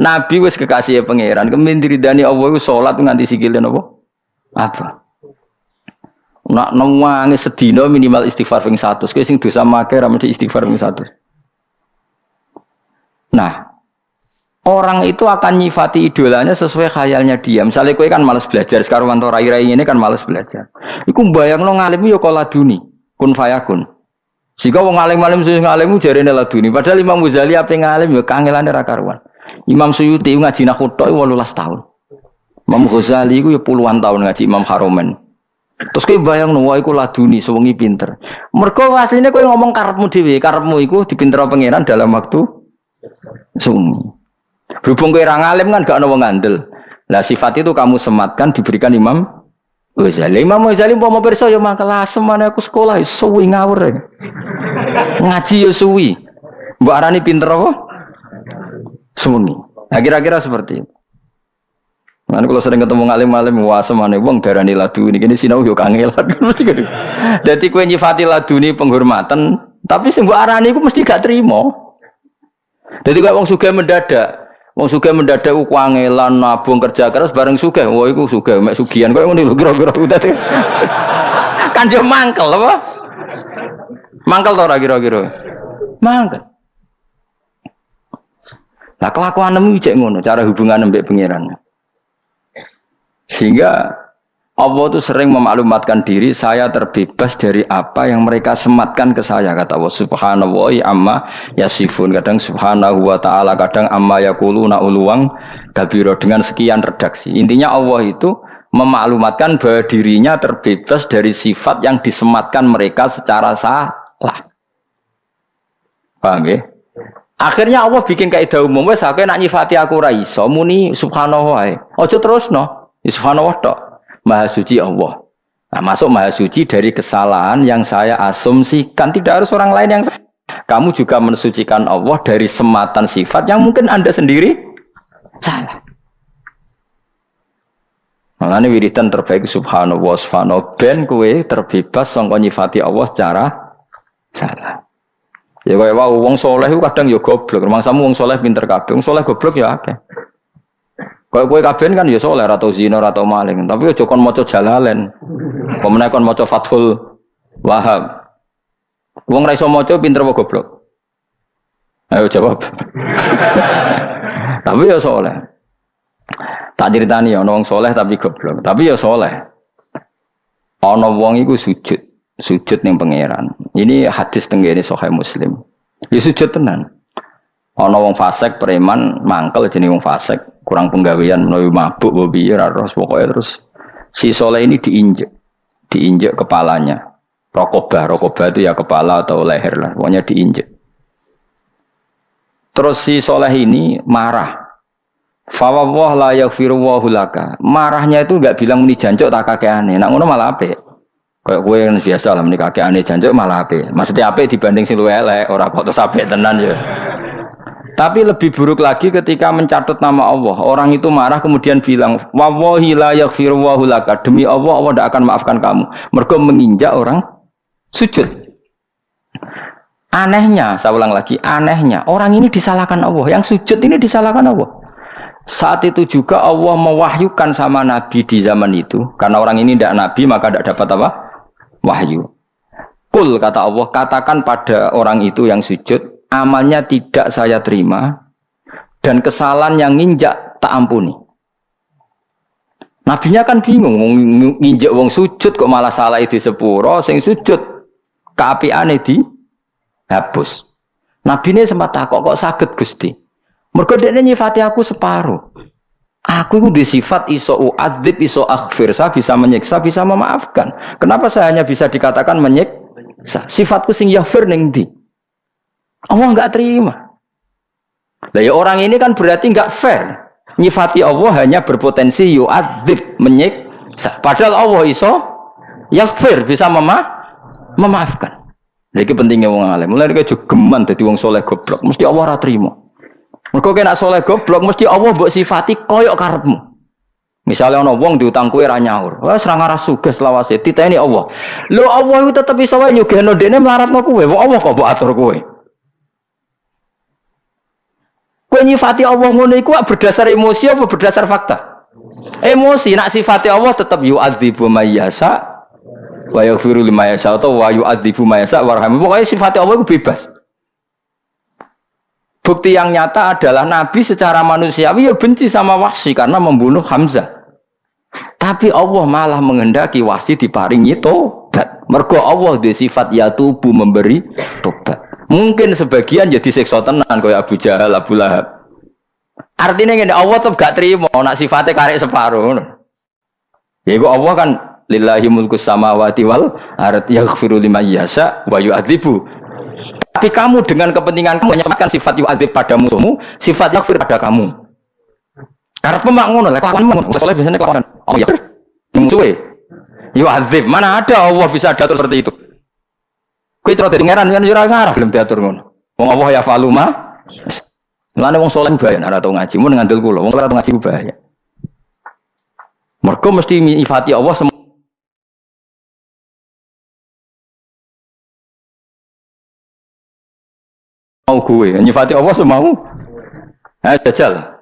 Nabi wis kekasih pangeran, kemudian diridani Allah iku salat nganti sikile napa? Apa? Nak newangi sedina minimal istighfar ping 100. Kowe sing dosa make ra mesti istighfar ping 100. Nah, orang itu akan nyifati idolanya sesuai khayalnya dia. Misalnya kowe kan malas belajar, sekarang wanto rai-rai ini kan malas belajar. Iku mbayangno ngalim yo kok laduni, kun fayakun. Sehingga wong alim-alim sing ngalim jarene laduni, padahal Imam Ghazali ape ngalim yo kangelane ra karuan. Imam Suyuti ngaji nahwu tok 18 tahun. Imam Ghazali iku yo puluhan tahun ngaji Imam Haromen. Terus kowe bayangno wae iku laduni sewengi pinter. Mergo asline kowe ngomong karepmu dhewe, karepmu iku dipintero pangeran dalam waktu sunyi. Berhubung kowe ra ngalim kan gak ana wong ngandel. Lah sifat itu kamu sematkan diberikan Imam Ghazali. Imam Ghazali umpama pirsa ya mangkel semane aku sekolah suwi ngawur. Ngaji ya suwi. Mbok arani pinter apa? Sunyi. Nah, kira-kira seperti itu. Kan kalau sering ketemu ngalim-ngalim wah semane wong darani laduni kene sinau yo kangelan mesti gitu. Dadi kowe nyifati laduni penghormatan, tapi sing mbok arani iku mesti gak trimo. Dadi kowe wong sugih mendadak. Wong sugih mendadak ku kangelan nabung kerja keras bareng sugih. Wah iku sugih mek sugihan kowe ngono lho kira-kira dadi. Kan yo mangkel apa? Mangkel to ora kira-kira? Mangkel. Lah kelakuanmu cek ngono, cara hubungan mbek pangeran. Sehingga Allah itu sering memaklumatkan diri, saya terbebas dari apa yang mereka sematkan ke saya, kata Allah subhanahu amma yasifun, kadang subhanahu wa ta'ala, kadang amma yakuluna uluwang kabiro, dengan sekian redaksi. Intinya Allah itu memaklumatkan bahwa dirinya terbebas dari sifat yang disematkan mereka secara salah. Paham ya? Akhirnya Allah bikin kaidah umum, wes aku nak nyifati aku ra iso muni subhanahu wa. Ojo terusno. Subhanahu wa ta'ala, maha suci Allah. Nah, masuk maha suci dari kesalahan yang saya asumsikan, tidak harus orang lain yang salah. Kamu juga mensucikan Allah dari sematan sifat yang mungkin Anda sendiri salah. Makanya wiridan terbaik subhanallah subhanallah ben kowe terbebas sangka nyifati Allah secara salah. Ya kaya wae wong saleh kadang ya goblok, rumangsamu wong saleh pinter kabeh, wong saleh goblok ya akeh. Kowe kabeh kan ya saleh atau zina atau maling, tapi aja kon maca Jalalain. Pemene kon maca Fathul Wahhab. Wong ra iso maca pinter apa goblok? Ayo jawab. Tapi ya saleh. Tak critani ya ana wong saleh tapi goblok, tapi ya saleh. Ana wong iku sujud ning pangeran. Ini hadis tenggene Sahih Muslim. Ya sujud tenan. Ana wong fasik preman mangkel jenenge wong fasik. Kurang penggawean menawi mabuk piye ora terus pokoke terus si soleh ini diinjek kepalanya. Rokobah itu ya kepala atau leher lah, pokoknya diinjek. Terus si soleh ini marah. Fa wallah la yaghfiru wallahu laka. Marahnya itu enggak bilang muni jancuk tak kakeane. Nek ngono malah apik. Kayak kowe yang biasa lah muni kakeane jancuk malah apik. Maksudnya apik dibanding sing luwih elek, ora kok terus apik tenan ya. Tapi lebih buruk lagi ketika mencatut nama Allah. Orang itu marah kemudian bilang, wallahi la yaghfiru wallahu laka. Demi Allah, Allah tidak akan maafkan kamu. Mereka menginjak orang sujud. Anehnya, saya ulang lagi, anehnya orang ini disalahkan Allah. Yang sujud ini disalahkan Allah. Saat itu juga Allah mewahyukan sama Nabi di zaman itu. Karena orang ini tidak Nabi, maka tidak dapat apa? Wahyu. Kul, kata Allah, katakan pada orang itu yang sujud, amalnya tidak saya terima dan kesalahan yang nginjak tak ampuni. Nabinya kan bingung, nginjak wong sujud kok malah salah itu sepuro, sing sujud keapiane dihapus. Nabi ini sempat takok kok saged Gusti. Mergo dekne nyifati aku separuh. Aku itu disifat iso uadzib iso aghfir, saya bisa menyiksa, bisa memaafkan. Kenapa saya hanya bisa dikatakan menyiksa? Sifatku sing yaghfir ning ndi? Allah enggak terima. Lah ya orang ini kan berarti enggak fair. Nyifati Allah hanya berpotensi yu'adzib, menyiksa. Padahal Allah iso yaghfir, bisa memaafkan. Lha iki pentingnya wong alim. Mulane kaya jogeman dadi wong saleh goblok, mesti Allah ora trima. Mergo kena saleh goblok mesti Allah mbok sifati koyok karepmu. Misalnya ana wong diutang kowe ra nyaur. Wes ra ngaras sugih selawase diteni Allah. Lho Allah iku tetep iso wae nyugihno dekne mlaratno kowe. Wong Allah kok mbok atur kowe. Kowe Kowe nyifati Allah ngono iku berdasar emosi apa berdasar fakta? Emosi. Nak sifati Allah tetap yu'adzibu may yasha wa yaghfiru liman yasha atau wa yu'adzibu may yasha warhamu. Pokoknya sifati Allah itu bebas. Bukti yang nyata adalah Nabi secara manusiawi ya benci sama Wahsy karena membunuh Hamzah. Tapi Allah malah menghendaki Wahsy diparingi tobat. Mergo Allah di sifat yatubu memberi tobat. Mungkin sebagian jadi siksa tenan kaya Abu Jahal, Abu Lahab. Artinya ngene Allah tetep gak terima nak sifatnya karek separuh. Ya iku Allah kan lillahi mulkus samawati wal ardh yaghfiru liman yasha wa yu'adzibu. Tapi kamu dengan kepentingan kamu menyamakan sifat yu'adzib pada musuhmu, sifat yaghfir pada kamu. Karena pemak ngono lek kelakuan ngono, soalnya biasanya kelakuan. Oh ya. Musuhe. Yu'adzib, mana ada Allah bisa diatur seperti itu. Kowe terus dadi pangeran yen ora ngarah belum diatur ngono. Wong Allah ya faluma. Lane wong saleh bahaya ora tau ngaji, mun ngandel kula. Wong ora tau ngaji bahaya. Mergo mesti nyifati Allah mau gue nyifati Allah semau. Jajal.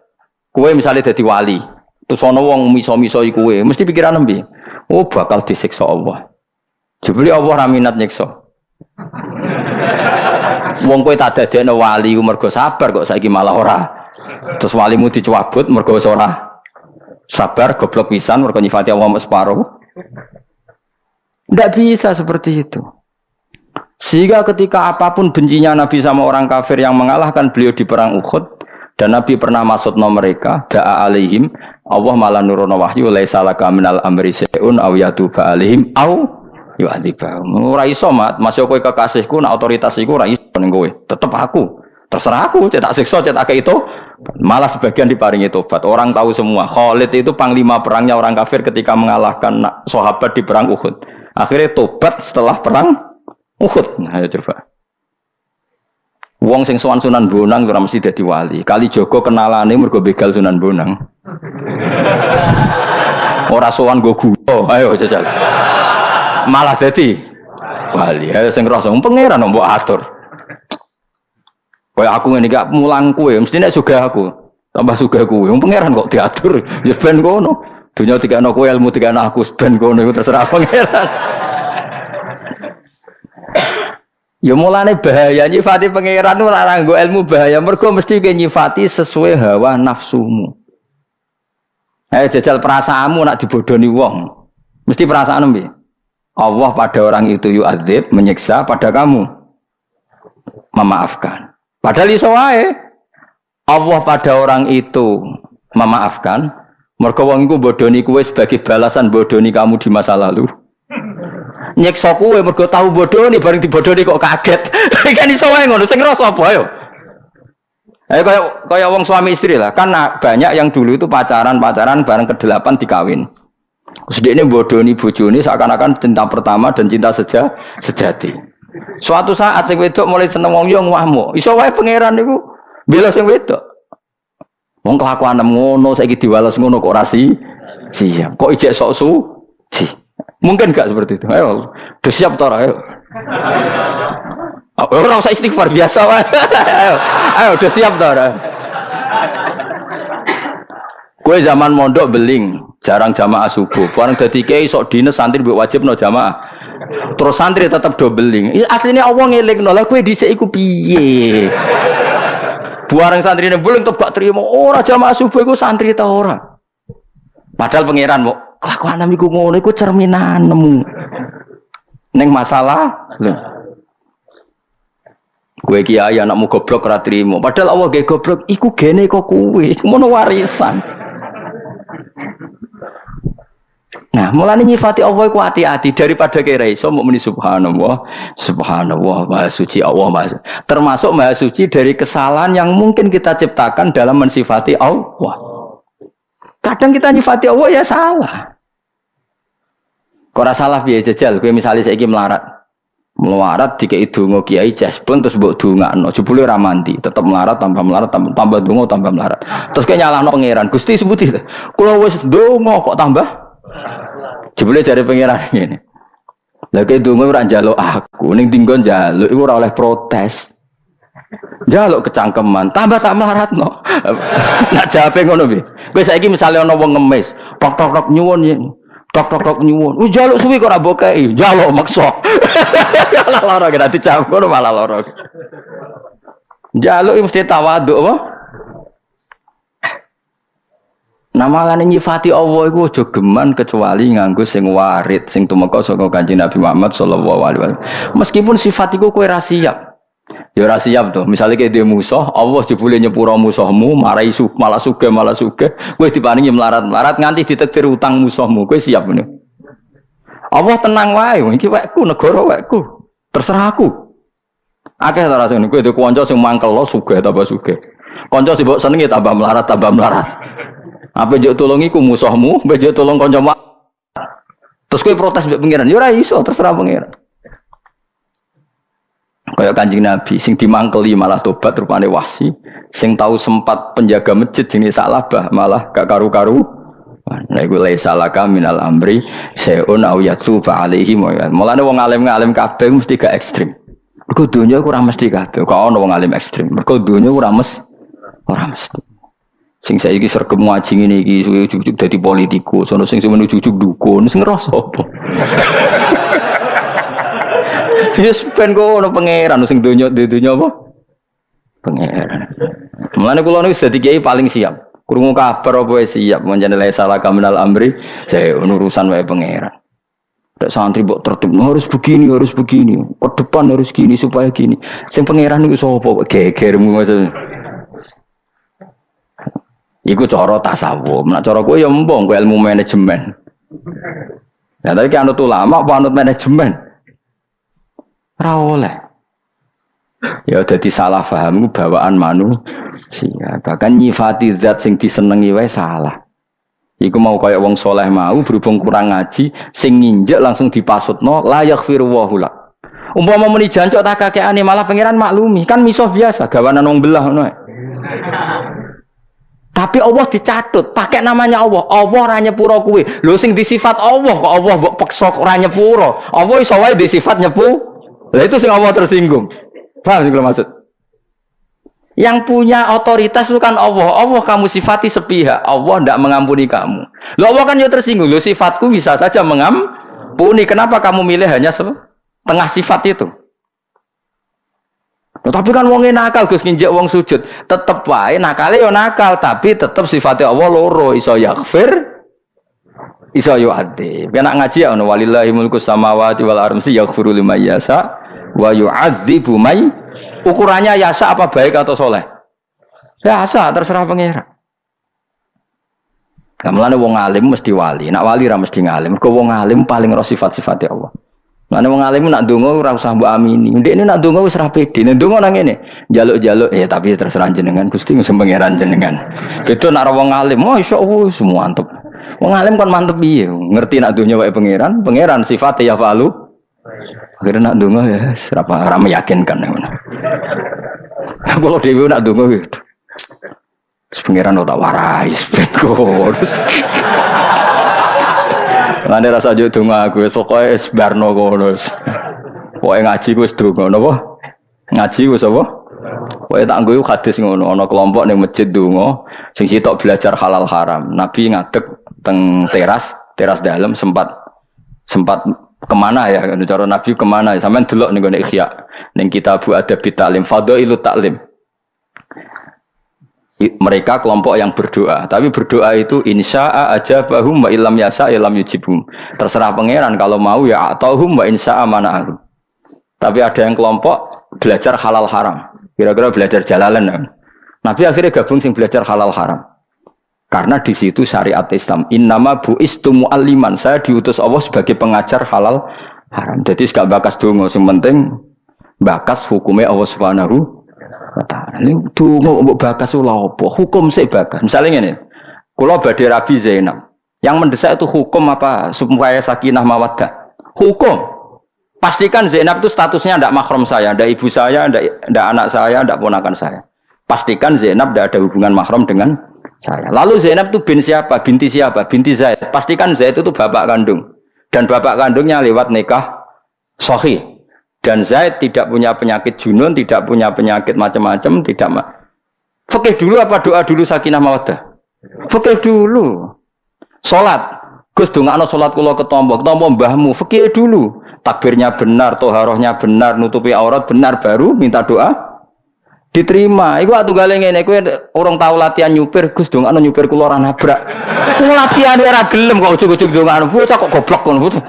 Kowe misalnya dadi wali, terus ana wong miso-miso kowe, mesti pikiran nembe. Oh bakal disiksa Allah. Jebule Allah ra minat nyiksa. Wong kowe tak dadekno wali ku mergo sabar kok saiki malah ora. Terus walimu dicabut mergo wis ora sabar goblok pisan mergo nyifati Allah separuh. Ndak bisa seperti itu. Sehingga ketika apapun bencinya Nabi sama orang kafir yang mengalahkan beliau di perang Uhud dan Nabi pernah maksudna mereka da'a alaihim Allah malah nurono wahyu laisa laka minal amri syai'un aw yatuba alaihim aw yu'adzibahum. Ora iso mat masih kowe kekasihku nak otoritas iku ora iso ning kowe. Tetep aku. Terserah aku cetak siksa cetak itu malah sebagian diparingi tobat. Orang tahu semua Khalid itu panglima perangnya orang kafir ketika mengalahkan sahabat di perang Uhud. Akhirnya tobat setelah perang Uhud. Nah, ayo coba. Wong sing sowan Sunan Bonang ora mesti dadi wali. Kali Joko kenalane mergo begal Sunan Bonang. Ora sowan go gula. Ayo jajal. Malah dadi wali. Ayo sing ngrasa pangeran mbok atur. Kaya aku ngene gak mulang kowe, mesti nek sugih aku. Tambah sugih kowe. Wong pangeran kok diatur. Ya ben ngono. Dunya dikene kowe, ilmu dikene aku, ben ngono iku terserah pangeran. Ya mulane bahaya nyifati pangeran ora nganggo ilmu bahaya mergo mesti ke nyifati sesuai hawa nafsumu. Jajal perasaanmu nak dibodoni wong. Mesti perasaan piye? Allah pada orang itu yu'adzib, menyiksa, pada kamu memaafkan. Padahal iso wae. Allah pada orang itu memaafkan mergo wong iku bodoni kowe sebagai balasan bodoni kamu di masa lalu. Nyekso kowe mergo tahu bodoni bareng dibodoni kok kaget. Kan iso wae ngono sing ngrasa apa ayo. Kaya wong suami istri lah. Kan banyak yang dulu itu pacaran bareng ke-8 dikawin. Sedekne bodoni bojone seakan-akan cinta pertama dan cinta sejati. Suatu saat sing wedok mulai seneng wong yo ngwahmu. Iso wae pangeran niku bela sing wedok. Wong kelakuan ngono saiki diwales ngono kok ora siap. Kok ijek sok suci. Mungkin enggak seperti itu. Ayo, udah siap tora, ayo. Orang usah istighfar biasa, ayo, udah siap tora. Kue zaman mondok beling, jarang jamaah subuh. Barang dadi kiai sok dinas santri mbok wajibno jamaah. Terus santri tetap do beling. Aslinya Allah ngelingno, lha kowe dhisik iku piye? Barang santrine beling tetep gak trimo. Ora jamaah subuh iku santri ta ora. Padahal pangeran mau kelakuan amiku ngono iku cerminanmu. Ning masalah lho. Kowe kiai anakmu goblok ora trimo. Padahal Allah ge goblok iku gene kok kowe. Mono warisan. Nah, mulane nyifati Allah iku hati-hati daripada kira iso mbok muni subhanallah, subhanallah, maha suci Allah maha. Termasuk maha suci dari kesalahan yang mungkin kita ciptakan dalam mensifati Allah. Kadang kita nyifati Allah ya salah. Kok ora salah piye jajal? Kowe misale saiki melarat dikei donga kiai jasbon terus mbok dongakno. Jebule ora mandi, tetep melarat tambah donga tambah melarat. Terus kowe nyalahno pangeran. Gusti sebuti. Kula wis donga kok tambah. Jebule jare pangeran ngene. Lah kowe donga ora njaluk aku, ning dinggon njaluk iku ora oleh protes. Jaluk kecangkeman, tambah tak melaratno. Nak jawabe ngono piye? Kowe saiki misale ana wong ngemis, tok nyuwun ya. Tok nyuwun. Wis jaluk suwi kok ora mbokeki. Jaluk maksa. Malah lara kena dicampur malah lara. Jaluk mesti tawaduk apa? Namane nyifati Allah iku aja geman kecuali nganggo sing warid, sing tumeka saka Kanjeng Nabi Muhammad sallallahu alaihi wasallam. Meskipun sifat iku kowe ra siap. Ya ora siap to. Misale kowe dhewe musuh, Allah jebule nyepura musuhmu, marai malah sugih, kowe diparingi melarat-melarat nganti ditakdir utang musuhmu. Kowe siap ngene. Allah tenang wae, iki wekku, negara wekku. Terserah aku. Akeh ta rasane kowe ndek kanca sing mangkel lo sugih tambah sugih. Kanca sing mbok senengi tambah melarat. Apa njuk tulung iku musuhmu, mbok njuk tulung kanca mak. Terus kowe protes mbek pangeran, ya ora iso, terserah pangeran. Kayak Kanjeng Nabi sing dimangkeli malah tobat rupane wasi, sing tahu sempat penjaga masjid jenis Salabah malah gak karu-karu. Nah iku laisa laka minal amri sayun au yatuba alaihi. Mulane wong alim-alim kabeh mesti gak ekstrem. Mergo donya ora mesti kabeh. Kok ana wong alim ekstrem. Mergo donya ora mesti. Sing saiki sregep ngaji ngene iki ujug-ujug dadi politikus, ana sing ujug-ujug dukun, sing ngrasa apa? Yes ben kono pangeran sing donya apa? Pangeran. Mulane kula niku dadi kiai paling siap. Krungu kabar apa siap menjane salah kaminal amri, saya urusan wae pangeran. Nek santri mbok tertib harus begini, ke depan harus gini supaya gini. Sing pangeran niku sapa? Gegermu maksud. Iku cara tasawuf. Nek cara kowe ya mbong kowe ilmu manajemen. Ya tapi kan anut ulama apa anut manajemen? Ora oleh. Ya dadi salah paham iku bawaan manusia. Bahkan nyifati zat sing disenengi wae salah. Iku mau kaya wong soleh mau berhubung kurang ngaji, sing nginjek langsung dipasutno la yaghfiru wa hula. Umpama muni jancuk tak kakekane malah pangeran maklumi, kan misuh biasa gawanan wong belah ngono. Tapi Allah dicatut, pakai namanya Allah. Allah ora nyepuro kuwi. Lho sing disifat Allah kok Allah mbok peksa ora nyepuro. Allah iso wae disifat nyepu. Lah itu sing Allah tersinggung. Paham sing maksud? Yang punya otoritas itu kan Allah. Allah kamu sifati sepihak. Allah tidak mengampuni kamu. Loh Allah kan ya tersinggung. Loh sifatku bisa saja mengampuni. Kenapa kamu milih hanya setengah sifat itu? Loh, tapi kan wong nakal Gus nginjek wong sujud. Tetep wae nakale ya nakal. Tapi tetep sifatnya Allah loro. Iso yaghfir. Iso yu'adzib. Kena ngaji ya. Walillahi mulku samawati wal ardi yaghfiru liman yasha. Wa yu'adzibu may. Ukurannya yasa apa baik atau soleh? Yasa terserah pangeran. Kamulane wong alim mesti wali, nak wali ra mesti ngalim. Mergo wong alim paling ro sifat-sifate Allah. Mane wong alim nak ndonga ora usah mbok amini. Ndekne nak ndonga wis ra pede. Nek ndonga nang ngene, njaluk-njaluk ya tapi terserah jenengan Gusti sing pangeran jenengan. Beda nak wong alim, masyaallah semua mantep. Wong alim kan mantep piye? Ngerti nak dunya wae pangeran sifate ya falu. Akhirnya nak donga ya, serapa ramai meyakinkan yang mana. Kalau dewi nak donga gitu, pengiran tak warai, terus. Nanti rasa jauh donga gue, sokoy esbarno konos. Pokoknya ngaji gue sedonga, nopo? Ngaji gue sopo? Pokoknya tak gue hadis ngono, ono kelompok nih masjid donga, sing sitok belajar halal haram. Nabi ngadeg teng teras dalam sempat kemana ya? Cara Nabi kemana? Sampai delok nih gue ikhya, nih Kitab Adab Ta'lim, Fadailut Ta'lim. Mereka kelompok yang berdoa, tapi berdoa itu insya'a ajabahum wa illam yasa illam yujibhum. Terserah pangeran kalau mau ya atauhum wa insya'a mana'ahum. Tapi ada yang kelompok belajar halal haram. Kira-kira belajar jalalan. Nabi akhirnya gabung sing belajar halal haram. Karena di situ syariat Islam. Innama bu'istu mu'alliman. Saya diutus Allah sebagai pengajar halal haram. Jadi gak bakas dongo, sing penting bakas hukumnya Allah Subhanahu wa ta'ala. Ini dongo mbok bakas ula apa? Hukum sik bakas. Misalnya ngene. Kula badhe Rabi Zainab. Yang mendesak itu hukum apa? Supaya sakinah mawaddah. Hukum. Pastikan Zainab itu statusnya tidak mahram saya, tidak ibu saya, tidak anak saya, tidak ponakan saya. Pastikan Zainab tidak ada hubungan mahram dengan saya. Lalu Zainab itu bin siapa? Binti siapa? Binti Zaid. Pastikan Zaid itu bapak kandung. Dan bapak kandungnya lewat nikah sahih. Dan Zaid tidak punya penyakit junun, tidak punya penyakit macam-macam, tidak fikih dulu apa doa dulu sakinah mawaddah? Fikih dulu. Salat. Gus dongakno salat kula ketompo mbahmu, fikih dulu. Takbirnya benar, toharohnya benar, nutupi aurat benar, baru minta doa diterima. Iku tunggale ngene, kowe urung tau latihan nyupir, Gus dongakno nyupir kula ora nabrak. Wong latihan ora gelem kok ujug-ujug dongakno, bocah kok goblok ngono, bocah.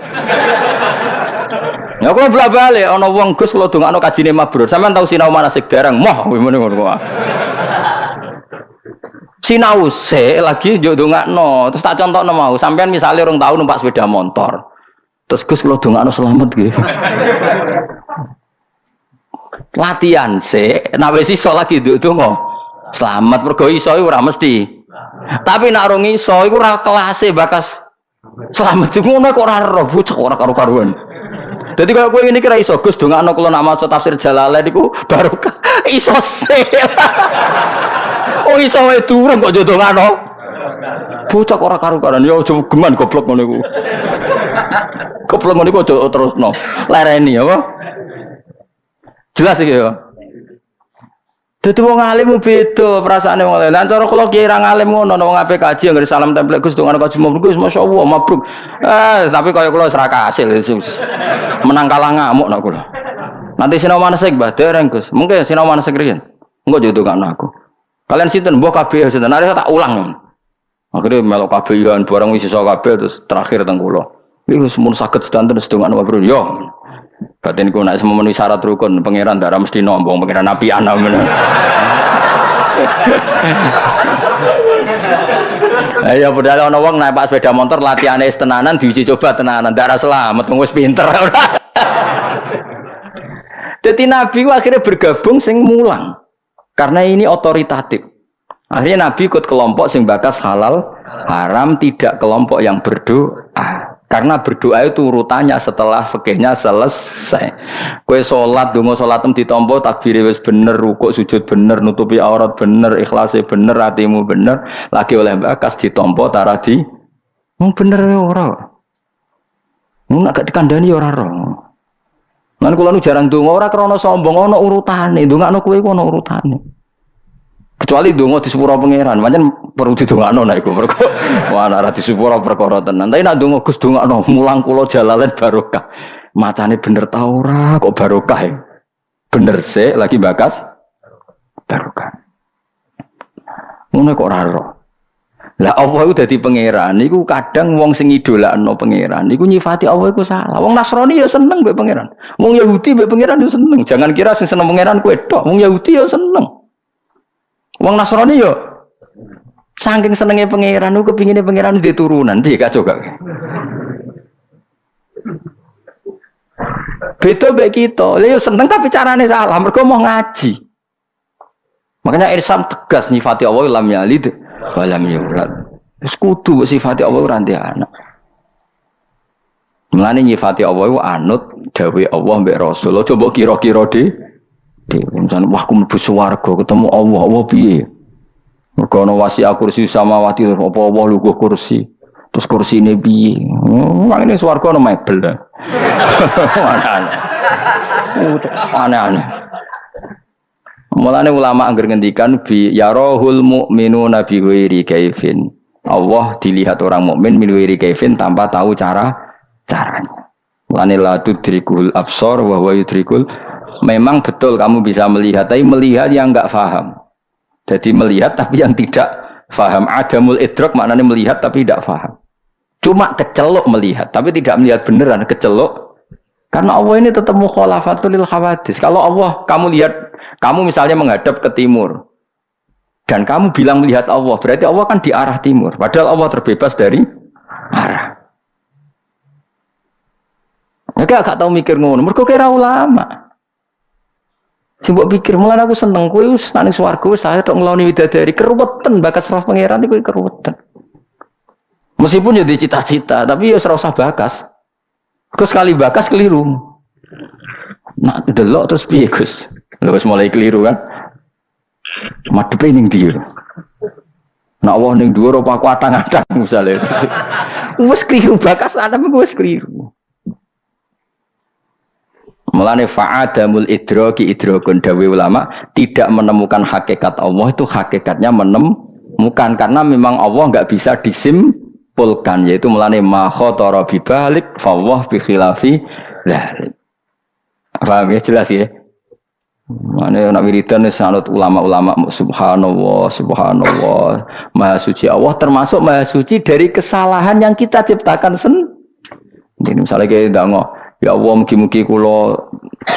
Ya kula bolak-balik ana wong Gus kula dongakno kajine mabrur. Sampeyan tau sinau manasik dereng, moh ngene ngono. Sinau sik lagi njuk dongakno, terus tak contokno mau. Sampeyan misale urung tau numpak sepeda motor. Terus Gus kula dongakno selamat nggih. Latihan sik, nek wis iso lagi nduk-nduk selamat mergo iso iku ora mesti. Tapi nek ora iso iku ora kelase bakas selamat iku ngono kok ora ero bocah ora karo-karuan. Dadi kaya kowe ngene iki ra iso Gus dongakno kula nak maca tafsir Jalalain iku barokah iso sik. Oh iso wae durung kok ndongakno. Bocah kok ora karo-karuan ya aja geman goblok ngono iku. Goblok ngono iku aja terusno. Lereni apa? Jelas iki ya. Dadi wong alim beda perasaane wong alim. Lah cara kula kiai ra ngalim ngono wong ape kaji anggere salam template Gus dongan kaji mabruk masyaallah mabruk. Tapi kaya kula wis ra kasil. Menang kalah ngamuk nak kula. Nanti sinau manasik Mbah dereng Gus. Mungkin sinau manasik riyen. Engko yo ndongakno aku. Kalian sinten mbok kabeh sinten. Nek tak ulang. Akhire melok kabehan barang wis iso kabeh terus terakhir teng kula. Iki semun saged sedanten sedongakno mabruk yo. Batinku nek memenuhi syarat rukun pangeran darah mesti nombong pangeran nabi ana men. Ayo padahal ana wong naik pas sepeda motor latihane tenanan diuji coba tenanan darah selamat wis pinter. Dadi nabi akhirnya bergabung sing mulang. Karena ini otoritatif. Akhirnya nabi ikut kelompok sing bakas halal haram, tidak kelompok yang berdoa. Karena berdoa itu urutannya setelah fikihnya selesai. Kowe salat, donga salatem ditampa takbire wis bener, rukuk sujud bener, nutupi aurat bener, ikhlase bener, atimu bener, lagi oleh bakas ditampa taradi. Wong bener ora. Wong nek gak dikandani ora ora. Lan kula nu jarang donga ora krana sombong, ana urutane. Ndongakno kowe iku ana urutane. Kecuali donga di sepuro pangeran, pancen perlu didongakno nek iku mergo ora di sepuro perkara tenan. Tapi nek donga Gus dongakno mulang kula Jalalain barokah. Macane bener ta ora kok barokah ya. Bener sik lagi bakas barokah. Ngono kok ora ora. Lah Allah iku dadi pangeran niku kadang wong sing idolakno pangeran niku nyifati Allah iku salah. Wong Nasrani ya seneng mbek pangeran. Wong Yahudi mbek pangeran yo seneng. Jangan kira sing seneng pangeran kowe tok. Wong Yahudi ya seneng. Wong Nasrani yo saking senenge pangeran ku kepingine pangeran duwe turunan, piye kacau gak? Beda mbek kita. Lha yo seneng tapi carane salah, mergo mau ngaji. Makanya Islam tegas nyifati Allah lam yalid wa lam yulad. Wis kudu sifati Allah ora ndek anak. Mulane nyifati Allah iku anut dawuh Allah mbek Rasul. Aja mbok kira-kira misalnya, wah aku mlebu swarga ketemu Allah, Allah piye? Mergo ana wasi'a kursi samawati apa Allah lugu kursi. Terus kursi ini piye? Wong ini swarga ana mebel. Aneh-aneh. Mulane ulama angger ngendikan bi yarahul mu'minuna bi ghairi kaifin. Allah dilihat orang mukmin min ghairi kaifin tanpa tahu caranya. Mulane la tudrikul absar wa huwa yudrikul. Memang betul kamu bisa melihat, tapi melihat yang enggak faham. Jadi melihat tapi yang tidak faham. Adamul idrak maknanya melihat tapi tidak faham. Cuma kecelok melihat, tapi tidak melihat beneran, kecelok. Karena Allah ini tetap mukhalafatul lil khawadis. Kalau Allah, kamu lihat, kamu misalnya menghadap ke timur. Dan kamu bilang melihat Allah, berarti Allah kan di arah timur. Padahal Allah terbebas dari arah. Mereka gak tahu mikir ngono, mereka kira ulama. Coba pikir, mulai aku seneng kowe wis nang swarga wis saya tok ngeloni widadari keruwetan bakas roh pangeran iku keruwetan. Meskipun ya cita-cita, tapi ya ora usah bakas. Kok sekali bakas keliru. Nak delok terus piye, Gus? Lha wis mulai keliru kan. Madhepe ning ndi? Nak Allah ning dhuwur apa aku atang-atang misale. Wis keliru bakas ana wis keliru. Mulane fa'adamul idraki idrakun dawe ulama, tidak menemukan hakikat Allah itu hakikatnya menemukan, karena memang Allah enggak bisa disimpulkan, yaitu mulane ma khatara bi balik fa Allah bi khilafi dzalik. Paham ya, jelas ya. Mana nak wiridan sanad ulama-ulama subhanallah subhanallah maha suci Allah, termasuk maha suci dari kesalahan yang kita ciptakan sendiri. Jadi misalnya kayak nggak ya Allah mugi-mugi kula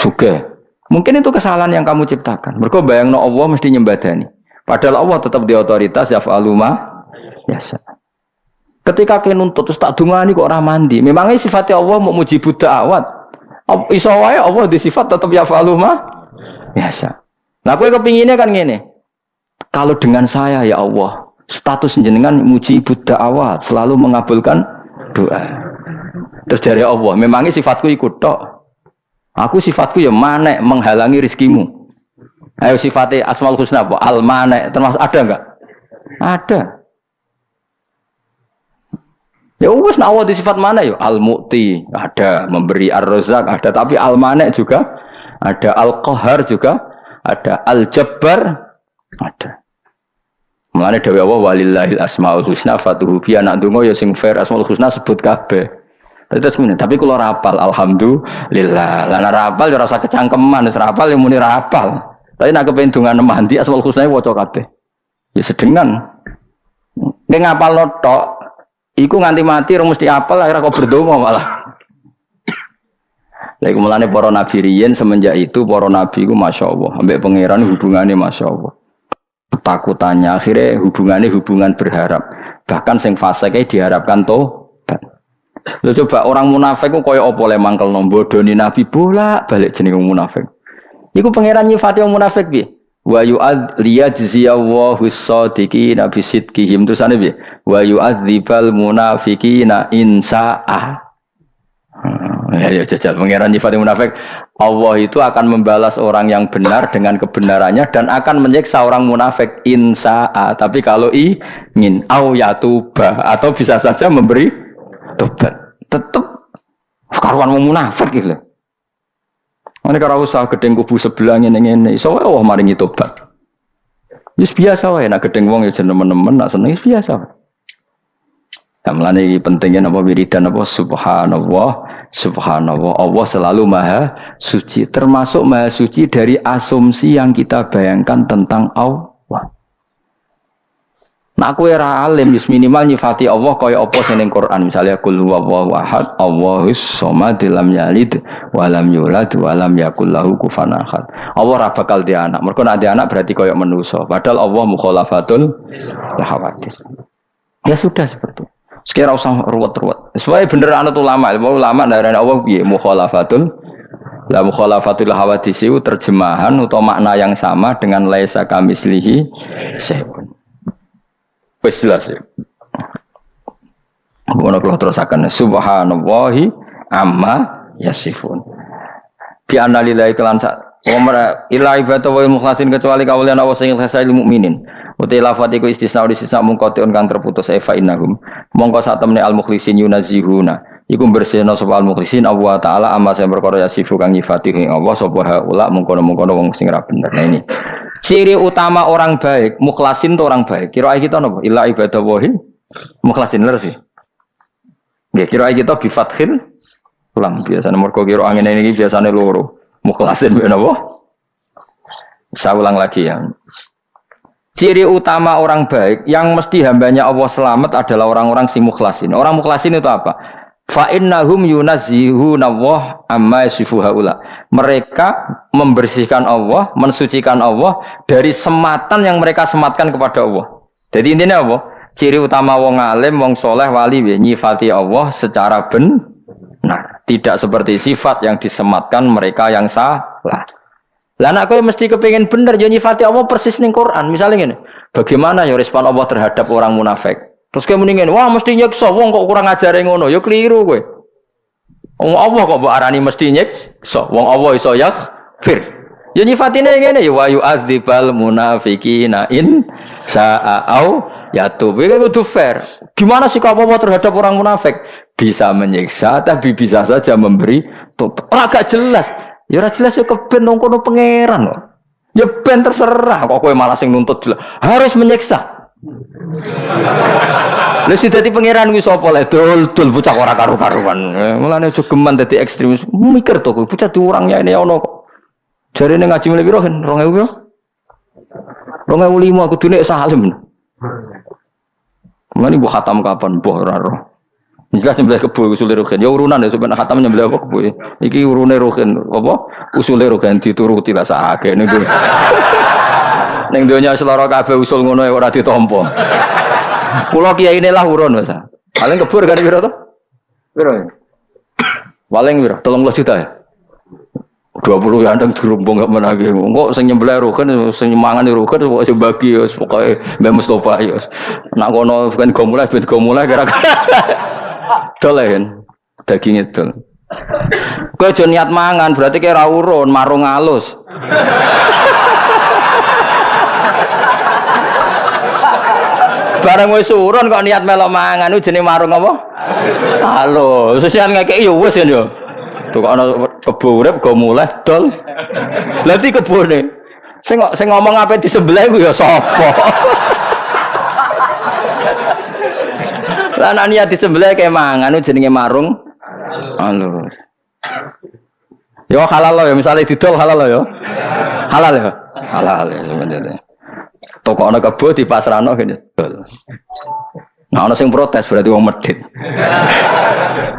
sugih, mungkin itu kesalahan yang kamu ciptakan. Mergo bayangno Allah mesti nyembadani, padahal Allah tetap di otoritas yaf'alu ma yasha. Ketika kene nuntut terus tak dungani kok ora mandi, memangnya sifatnya Allah mau mujibud da'awat. Iso wae Allah di sifat tetap yaf'alu ma biasa. Nah, kowe kepinginnya kan gini. Kalau dengan saya ya Allah, status jenengan mujibud da'awat, selalu mengabulkan doa. Terus dari Allah, memangnya sifatku ikut tok. Aku sifatku ya manek, menghalangi rizkimu. Ayo sifatnya Asmaul Husna apa? Al-manek, termasuk ada enggak? Ada. Ya wis nak Allah di sifat mana ya? Al-Mu'ti, ada, memberi Ar-Razzaq, ada, tapi Al-Manek juga ada, Al-Qahar juga ada, Al-Jabbar ada. Mulane dawuh Allah walillahil asmaul husna fatuhu bi anak donga ya sing fair asmaul husna sebut kabeh. Terus ngene, tapi kula rapal alhamdulillah. Lah nek rapal ya ora usah kecangkeman, wis rapal ya muni rapal. Tapi nek kepen donga mandi asmaul husna waca kabeh. Ya sedengan. Nek ngapal tok iku nganti mati ora mesti apal akhirnya kok berdonga malah. Lha mulane para nabi riyen semenjak itu para nabi iku masyaallah ambek pangeran hubungannya masyaallah. Ketakutannya akhirnya hubungannya hubungan berharap. Bahkan sing fasike diharapkan tobat. Lho coba orang munafik ku koyo apa le mangkel nombodoni nabi bolak-balik jenenge munafik. Iku pangeran nyifati wong munafik piye? Wa yu'ad liyajziyallahu as-sadiqina bi sidqihim, terusane piye? Wa yu'adzibal munafiqina in sa'a. Ya jajal pangeran nyifati munafik, Allah itu akan membalas orang yang benar dengan kebenarannya dan akan menyiksa orang munafik insa'a, tapi kalau ingin au yatuba, atau bisa saja memberi tobat. Tetap karuan munafik gitu. Ini kalau usah gedeng kubu sebelah ngene-ngene iso wae Allah maringi tobat. Wis biasa wae nek gedeng wong ya nemen-nemen, nek seneng wis biasa wae. Mulane iki pentingnya apa wiridan apa subhanallah subhanallah, Allah selalu maha suci, termasuk maha suci dari asumsi yang kita bayangkan tentang Allah. Nah aku era alim minimal nyifati Allah kaya apa sing ning Quran, misalnya qul huwallahu ahad Allahus samad lam yalid wa lam yulad wa lam yakul lahu kufuwan ahad. Allah ora bakal di anak, mergo nek di anak berarti kaya manusa, padahal Allah mukhalafatul hawadits. Ya sudah seperti itu. Sekira usah ruwet-ruwet. Supaya bener anut ulama darane Allah piye mukhalafatul hawadits itu terjemahan atau makna yang sama dengan laisa kamislihi syai'un. Wis jelas ya. Ngono kula terusaken subhanallahi amma yasifun. Bi anna lillahi kelan Umar ila ibadu wa mukhlasin kecuali kawulan Allah sing ikhlas lil mukminin. Utai lafat iku istisna mungkotion kang terputus fa innahum. Mongko sak temne al mukhlisin yunazihuna. Iku bersihna sapa al mukhlisin Allah taala amma sing perkara yasifu kang nyifati ing Allah sapa haula mungkono-mungkono wong sing ra bener. Nah ini. Ciri utama orang baik, mukhlasin itu orang baik. Kira kita napa? Ila ibadallahi mukhlasin leres sih. Nggih, kira kita bi fathil ulang biasane mergo kira angin ini biasane loro. Mukhlasin napa? Saya ulang lagi ya. Ciri utama orang baik yang mesti hambanya Allah selamat adalah orang-orang si mukhlasin. Orang mukhlasin itu apa? Fa innahum yunazzihuna Allah amma yasifu haula. Mereka membersihkan Allah, mensucikan Allah dari sematan yang mereka sematkan kepada Allah. Jadi intinya apa? Ciri utama wong alim, wong soleh, wali nyifati Allah secara benar, tidak seperti sifat yang disematkan mereka yang salah. Lah nek kowe mesti kepengin bener yo nyifati Allah persis ning Quran. Misalnya ngene, bagaimana ya respon Allah terhadap orang munafik? Terus kowe muni ngene, wah mesti nyiksa wong kok kurang ajare ngono. Ya keliru kowe. Wong Allah kok mbok arani mesti nyiksa. Wong Allah iso yaghfir. Ya nyifatine ngene ya wa yu'adzibal munafiqina in sa'a au yatub. Iki kudu fair. Gimana sikap Allah terhadap orang munafik? Bisa menyiksa tapi bisa saja memberi tobat. Ora gak jelas. Ya ora jelas ya keben nang kono pangeran kok. Ya ben terserah kok kowe malah sing nuntut jelas. Harus menyiksa. Lha sing dadi pangeran kuwi sapa le dul bocah ora karu-karuan. Mulane aja geman dadi ekstremis. Mikir to kowe bocah diurangnya ini ono kok. Jarene ngaji mulai piro kan 2000 piro? 2005 kudune salim. Mane bu khatam kapan mbah ora roh. Jelas nyembelih kebo usule rogen. Ya urunan ya sampeyan khatam nyembelih apa kebo. Iki urune rogen apa? Usule rogen dituruti lah sakake niku. Ning donya seloro kabeh usul ngono ora ditampa. Kula kiyaine lah urun Mas. Paling kebur kan piro to? Piro? Paling piro? 30 juta ya. 20 ya ndang dirumpung gak menage. Kok sing nyembelih rogen sing mangan rogen kok sing bagi ya pokoke Mbak Mustofa ya. Nak kono kan go mulai kira-kira. Dolen daging itu. Kowe aja niat mangan berarti kowe ora urun, marung alus. Bareng wis urun kok niat melok mangan ku jenenge marung apa? Halo, sesian ngekeki ya wis ya. Tuh kok ana kebo urip go mulai dol. Lha iki kebone. Sing ngomong ape di sebelah ku ya sapa? Lah nek niat di sebelah kayak mangan jenenge marung. Halo. Yo halal lo ya misalnya didol halal lo ya. Halal ya. Halal ya sebenarnya. Toko ana kebo dipasrano kene dol. Nah ana sing protes berarti wong medhit.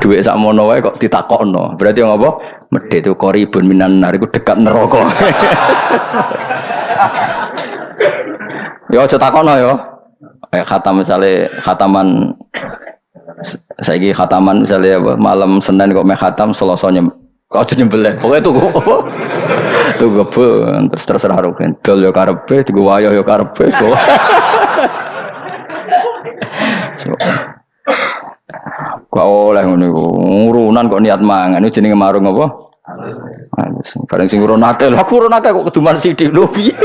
Duit sak mono wae kok ditakokno. Berarti wong apa? Medhit itu qaribun minan nar iku dekat neraka. Yo aja takokno yo. Khatam misalnya khataman saiki khataman misalnya malam Senin kok meh khatam Selasa kok nyembelih pokoke tuku apa tuku kebo terus terserah rogen dol yo karepe tuku wayah yo karepe kok oleh ngono iku urunan kok niat mangan itu jenenge marung apa bareng sing urun akeh aku urun akeh kok keduman sithik lho piye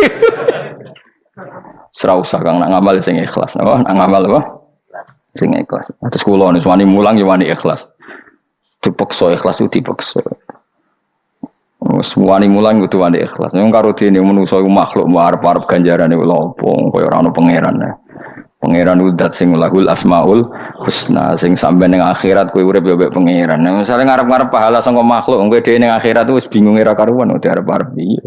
serau usah kang nak ngamal sing ikhlas napa nak ngamal apa sing ikhlas terus kula nek wani mulang ya wani ikhlas dipaksa ikhlas itu dipaksa wis wani mulang kudu wani ikhlas nek karo dene manusa iku makhluk arep-arep ganjarane lha opo kaya ora ono pangeran udat sing lahul asmaul husna sing sampe ning akhirat kowe urip yo mbek pangeran misale ngarep-ngarep pahala saka makhluk kowe dhewe ning akhirat wis bingung ora karuan arep-arep piye.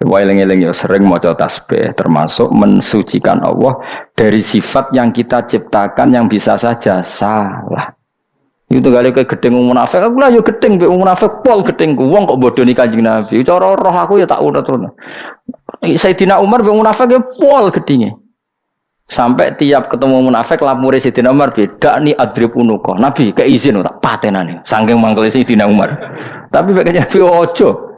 Waeling-eling ya sering maca tasbih termasuk mensucikan Allah dari sifat yang kita ciptakan yang bisa saja salah. Itu kali ke gedeng munafik aku lah yo gedeng mbek munafik pol gedengku wong kok bodoni Kanjeng Nabi. Cara roh aku ya tak urut-urut. Sayyidina Umar mbek munafik ya pol gedinge. Sampai tiap ketemu munafik lapure Sayyidina Umar beda ni adrib unuka. Nabi keizin tak patenane saking mangkele Sayyidina Umar. Tapi mbek Nabi ojo.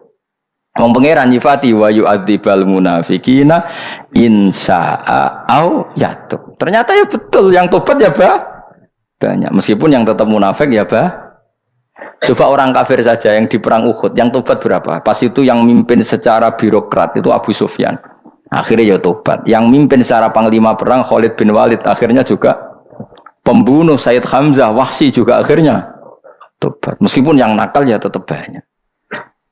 Wong pangeran nyifati wa yu'adzibal munafiqina insya'a au yatub. Ternyata ya betul yang tobat ya banyak. Meskipun yang tetap munafik ya coba orang kafir saja yang di perang Uhud yang tobat berapa? Pas itu yang mimpin secara birokrat itu Abu Sufyan. Akhirnya ya tobat. Yang mimpin secara panglima perang Khalid bin Walid akhirnya juga pembunuh Sayyid Hamzah Wahsy juga akhirnya tobat. Meskipun yang nakal ya tetap banyak.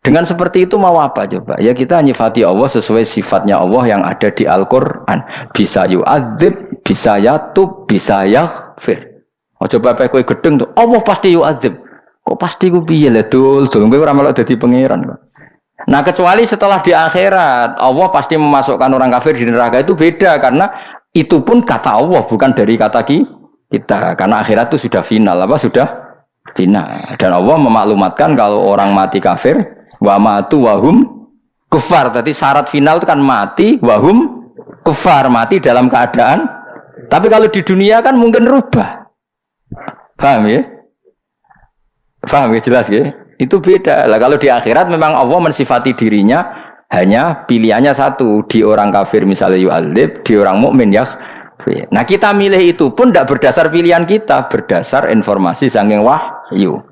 Dengan seperti itu mau apa coba? Ya kita nyifati Allah sesuai sifatnya Allah yang ada di Al-Quran. Bisa yu'adzib, bisa yatub, bisa yaghfir. Oh coba apa kowe gedeng tuh? Allah pasti yu'adzib. Kok pasti ku piye le dul kowe ora melok dadi pangeran kok. Nah kecuali setelah di akhirat Allah pasti memasukkan orang kafir di neraka itu beda karena itu pun kata Allah bukan dari kata kita. Karena akhirat itu sudah final sudah final. Dan Allah memaklumatkan kalau orang mati kafir wa matu wahum kufar. Tadi syarat final itu kan mati wahum kufar, mati dalam keadaan. Tapi kalau di dunia kan mungkin rubah. Paham ya? Paham ya jelas ya? Itu beda. Lah kalau di akhirat memang Allah mensifati dirinya hanya pilihannya satu, di orang kafir misalnya yu'adzib, di orang mukmin ya. Nah kita milih itu pun tidak berdasar pilihan kita, berdasar informasi saking wahyu.